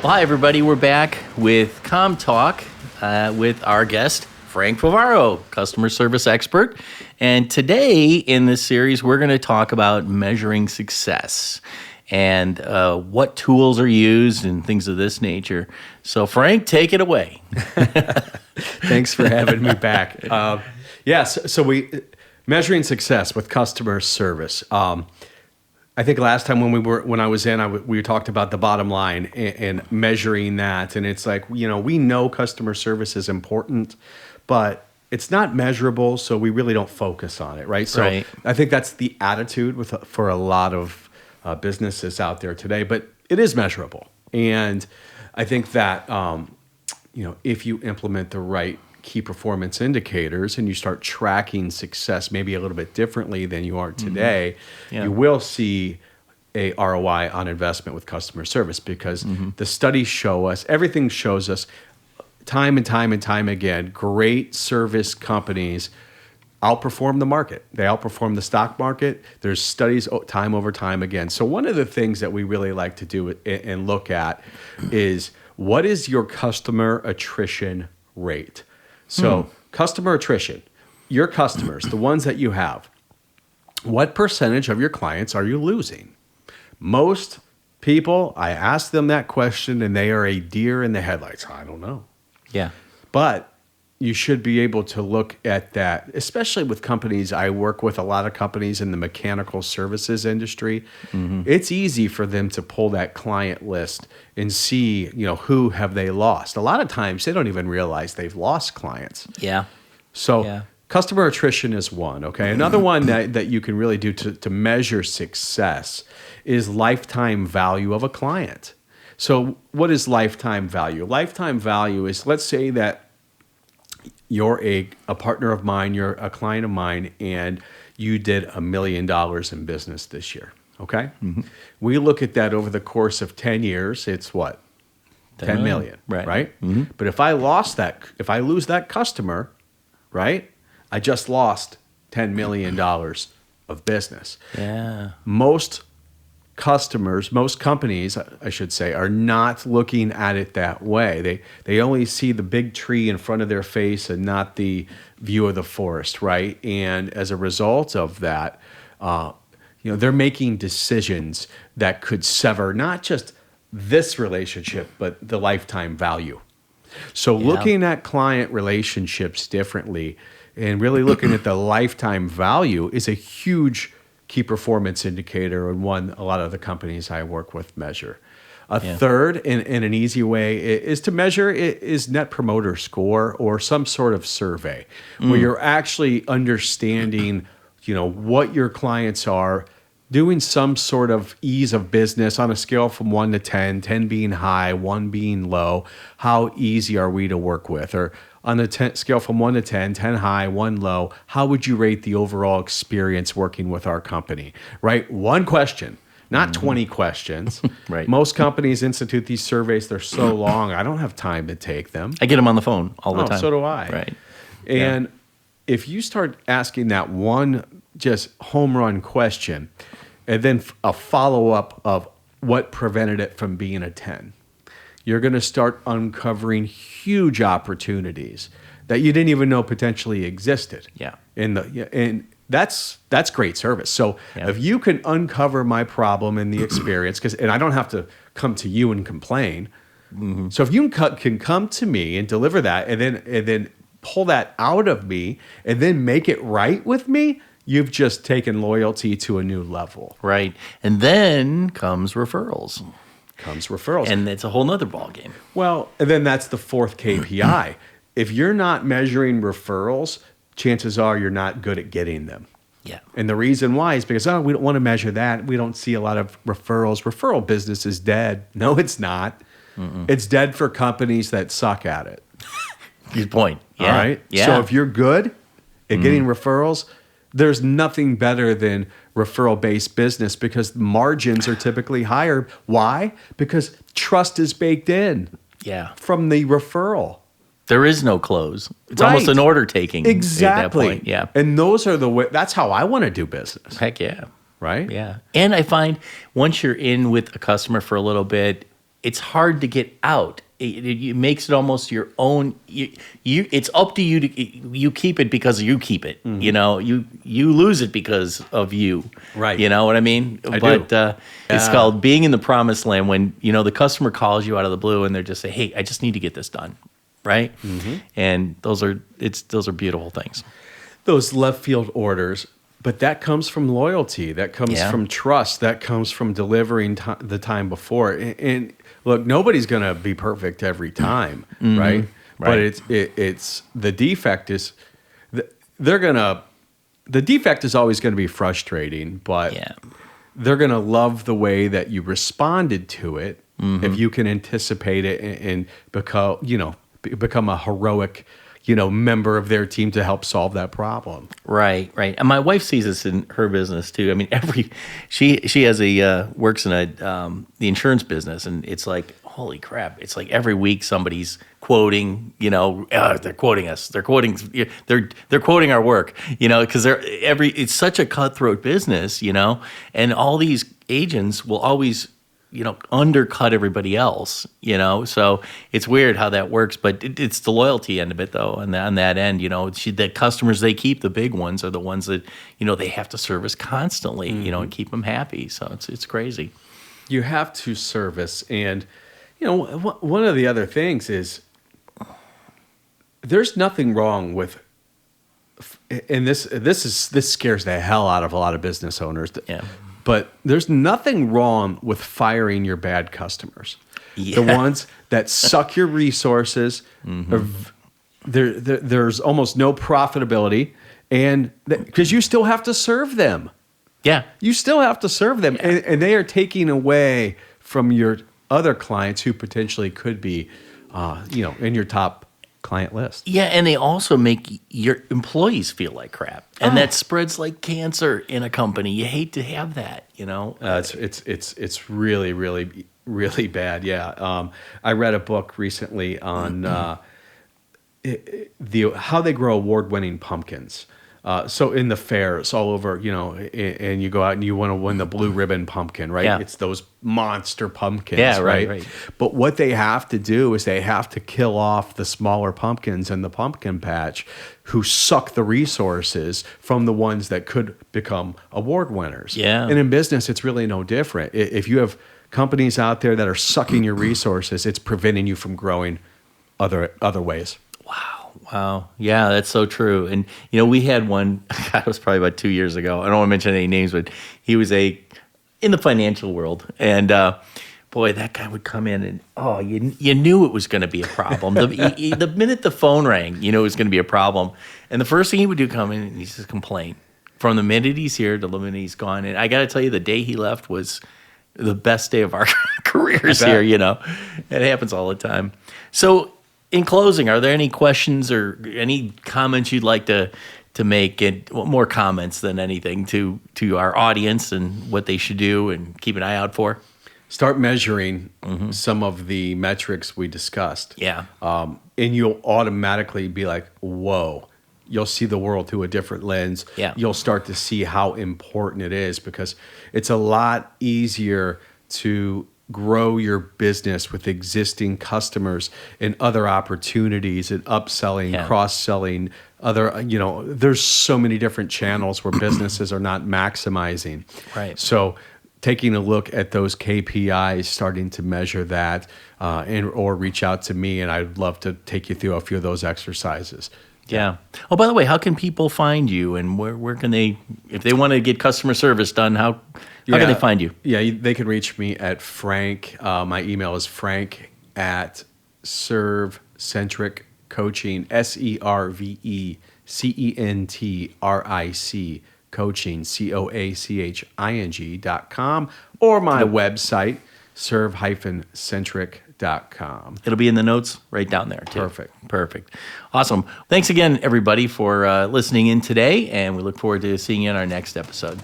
Well, hi, everybody. We're back with CommTALK with our guest, Frank Favaro, customer service expert. And today in this series, we're going to talk about measuring success and what tools are used and things of this nature. So, Frank, take it away. Thanks for having me back. So we measuring success with customer service. I think last time when I was in, we talked about the bottom line and measuring that, and it's like, we know customer service is important, but it's not measurable, so we really don't focus on it, right? So Right. I think that's the attitude for a lot of businesses out there today, but it is measurable, and I think that if you implement the right key performance indicators and you start tracking success maybe a little bit differently than you are today, you will see a ROI on investment with customer service, because the studies show us, everything shows us time and time and time again, great service companies outperform the market. They outperform the stock market. There's studies time over time again. So one of the things that we really like to do and look at is, what is your customer attrition rate? So customer attrition, your customers, the ones that you have, what percentage of your clients are you losing? Most people, I ask them that question and they are a deer in the headlights. I don't know. Yeah. But you should be able to look at that, especially with companies. I work with a lot of companies in the mechanical services industry. It's easy for them to pull that client list and see, who have they lost. A lot of times they don't even realize they've lost clients. Yeah. So customer attrition is one, okay? Another one that you can really do to measure success is lifetime value of a client. So what is lifetime value? Lifetime value is, let's say that you're a partner of mine, you're a client of mine, and you did $1 million in business this year, okay? We look at that over the course of 10 years, it's what? 10 million, right? But if I lose that customer, right, I just lost $10 million of business. Yeah. Most companies, I should say, are not looking at it that way. They only see the big tree in front of their face and not the view of the forest, right? And as a result of that, they're making decisions that could sever not just this relationship, but the lifetime value. So looking at client relationships differently and really looking at the lifetime value is a huge key performance indicator, and one a lot of the companies I work with measure. A third, and an easy way, is to measure is Net Promoter Score or some sort of survey where you're actually understanding, what your clients are, doing some sort of ease of business on a scale from 1 to 10, 10 being high, 1 being low. How easy are we to work with? Or on a scale from 1 to 10, 10 high, 1 low, how would you rate the overall experience working with our company, right? One question, not 20 questions. Right. Most companies institute these surveys. They're so long, I don't have time to take them. I get them on the phone all the time. So do I. Right. And if you start asking that one just home run question, and then a follow-up of what prevented it from being a 10, you're going to start uncovering huge opportunities that you didn't even know potentially existed. Yeah. And that's great service. So if you can uncover my problem in the experience, and I don't have to come to you and complain. So if you can come to me and deliver that, and then pull that out of me, and then make it right with me, you've just taken loyalty to a new level. Right. And then comes referrals. And it's a whole nother ballgame. Well, and then that's the fourth KPI. If you're not measuring referrals, chances are you're not good at getting them. Yeah. And the reason why is because, we don't want to measure that. We don't see a lot of referrals. Referral business is dead. No, it's not. It's dead for companies that suck at it. Good point. Yeah. All right? Yeah. So if you're good at getting referrals, there's nothing better than referral-based business, because margins are typically higher. Why? Because trust is baked in from the referral. There is no close. It's almost an order taking. Exactly. At that point. Yeah. And those are that's how I want to do business. Heck yeah. Right? Yeah. And I find once you're in with a customer for a little bit, it's hard to get out. It makes it almost your own. It's up to you to you keep it because you keep it. You know, you lose it because of you. Right. You know what I mean? I but do. It's called being in the promised land when, you know, the customer calls you out of the blue and they're just say, hey, I just need to get this done. Right. And those are beautiful things. Those left field orders. But that comes from loyalty. That comes from trust. That comes from delivering the time before. And look, nobody's going to be perfect every time, right? But it's the defect is the defect is always going to be frustrating. But they're going to love the way that you responded to it if you can anticipate it and become a heroic member of their team to help solve that problem. Right. And my wife sees this in her business too. I mean, she has works in the insurance business, and it's like, holy crap! It's like every week somebody's quoting. They're quoting us. They're quoting our work. Because it's such a cutthroat business. And all these agents will always undercut everybody else, so it's weird how that works, but it's the loyalty end of it though. And on that end, the customers they keep, the big ones are the ones that, they have to service constantly, and keep them happy. So it's crazy. You have to service. And, one of the other things is there's nothing wrong with, and this scares the hell out of a lot of business owners. Yeah. But there's nothing wrong with firing your bad customers. Yeah. The ones that suck your resources. There's almost no profitability, and because you still have to serve them. Yeah. You still have to serve them, and they are taking away from your other clients who potentially could be, in your top client list. Yeah, and they also make your employees feel like crap, and that spreads like cancer in a company. You hate to have that, It's really, really, really bad. Yeah, I read a book recently on how they grow award-winning pumpkins. So in the fairs all over, and you go out and you want to win the blue ribbon pumpkin, right? Yeah. It's those monster pumpkins, Yeah, right? right. But what they have to do is they have to kill off the smaller pumpkins in the pumpkin patch who suck the resources from the ones that could become award winners. Yeah. And in business, it's really no different. If you have companies out there that are sucking your resources, it's preventing you from growing other ways. Wow. Yeah, that's so true. And, we had one, it was probably about 2 years ago. I don't want to mention any names, but he was in the financial world. And, boy, that guy would come in and, you knew it was going to be a problem. The minute the phone rang, it was going to be a problem. And the first thing he would do come in and he just complain. From the minute he's here to the minute he's gone. And I got to tell you, the day he left was the best day of our careers here, It happens all the time. So, in closing, are there any questions or any comments you'd like to make, and more comments than anything to our audience and what they should do and keep an eye out for? Start measuring some of the metrics we discussed. Yeah. And you'll automatically be like, whoa. You'll see the world through a different lens. Yeah. You'll start to see how important it is, because it's a lot easier to grow your business with existing customers and other opportunities and upselling, cross-selling, there's so many different channels where businesses are not maximizing. Right. So taking a look at those KPIs, starting to measure that, or reach out to me, and I'd love to take you through a few of those exercises. Yeah. Oh, by the way, how can people find you, and where can they, if they want to get customer service done, how can they find you? Yeah, they can reach me at Frank. My email is frank@Serve-centric coaching, ServeCentric coaching, CoachingCoaching.com, or my website, serve-centric.com. It'll be in the notes right down there, too. Perfect. Awesome. Thanks again, everybody, for listening in today, and we look forward to seeing you in our next episode.